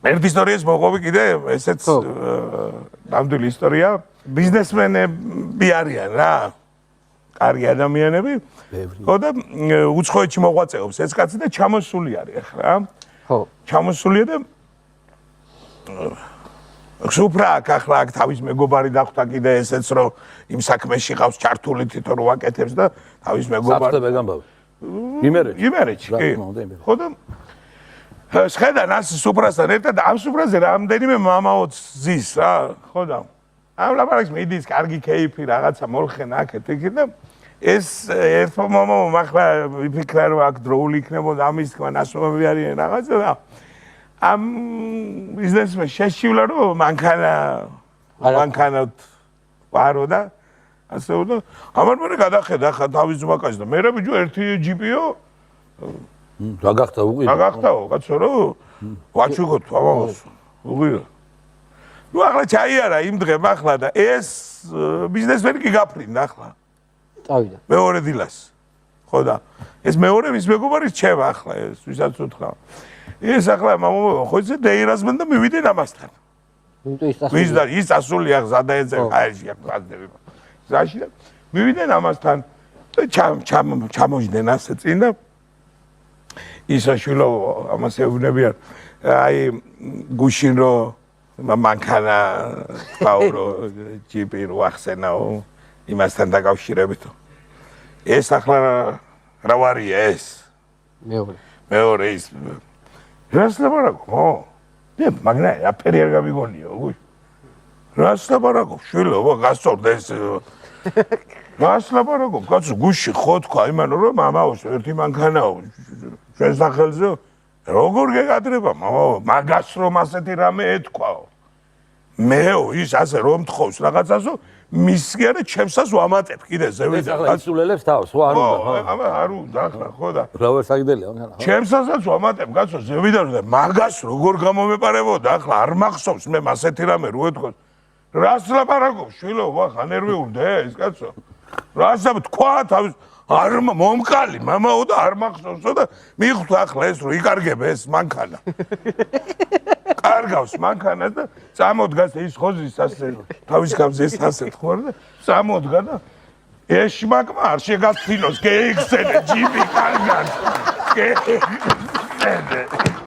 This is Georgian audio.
ერთ ისტორიას მოყვები კიდე ესეც ნამდვილი ისტორია ბიზნესმენები არიან რა კარგი ადამიანები ხო და უცხოეთში მოღვაწეობს ეს კაცი და ჩამოსული არის ახლა ხო ჩამოსულია და სუფრა ახლა აქ თავის მეგობარი დახვდა კიდე ესეც რომ იმ საქმეში ყავს ჩართული თვითონ რო ვაკეთებს და თავის მეგობარი საფრთხე გამბავი იმერეთში კი ხო და შედან ას სუფრასთან ერთად ამ სუფრაზე რამდენიმე მამაოც ზის რა ხო და ამ ლაპარაკს მიდის კარგი კეიფი რაღაცა მოლხენ აქეთ იქ და ეს ერთმა მამამ ახლა ვიფიქრა რომ აქ დროული იქნებოდა ამის თქვა ნასვამები არიან რაღაცა და ამ ბიზნესმენ შეშივლა რომ მანქანად ვარო და ასე უნდა ამარ მე გადახედა ახლა თავის ძმაკაც და მე რა ბიჭო ერთი ჯიპიო რა გახდა უყიდო გახდაო კაცო რომ ვაჩუქოთ ამას უყიდო ნუ ახლა ჩაიარა იმ დღემ ახლა და ეს ბიზნესმენი კი გაფრინდა ახლა წავიდა მეორე დილას ხო და ეს მეორე მის მეგობარის ჩემ ახლა ეს ვისაც უთხრა ეს ახლა მამა ხო იცი დეირაზმენ და მივიდენ ამასთან ვის და ის ასული ახ ზადაეძე აიში ახ ზადები ზაში და მივიდენ ამასთან და ჩამოждენ ასე წინ და ისაშვილო ამას ეუბნებიან აი გუშინ რო მანქანა პაურო ჯიპი რო ახსენაო იმასთან დაკავშირებით ეს ახლა რა ვარია ეს მეორე ის რას ლაპარაკო მე მაგნა აფერი არ გამიგონიო რას ლაპარაკო შვილო გასწორდა ეს რას ლაპარაკო კაცო გუში ხო თქვა იმანო რომ მამაოს ერთი მანქანაო ჩვენ სახელზე როგორ გეკადრება მამაო მაგას რომ ასეთი რამე ეთქვაო მეო ის ასე რომ თხოვს რაღაცასო მისგე არა ჩემსაც ვამატებ კიდე ზევიდა ახლა ისულელებს თავს ხო არ უნდა ხო არ უნდა ახლა ხო და რა ვერ საგდელია მანქანა ჩემსაც ვამატებ კაცო ზევიდა და მაგას როგორ გამომეპარებოდა ახლა არ მახსოვს მე ასეთი რამე რო ეთქოს რას ლაპარაკობს შვილო ვახ ანერვიულდე ეს კაცო რასა თქვა თავის არ მომყალი მამაო და არ მახსოვსო და მიხვდა ახლა ეს რო იკარგებ ეს მანქანა კარგავს მანქანას და წამოდგას ის ხოზის ასე თავის გამზე ეს ასე თქვა და წამოდგა და ეს შმაკმა არ შეგაფრინოს გეიქცენე ჯიპი კარგად გეიქცენე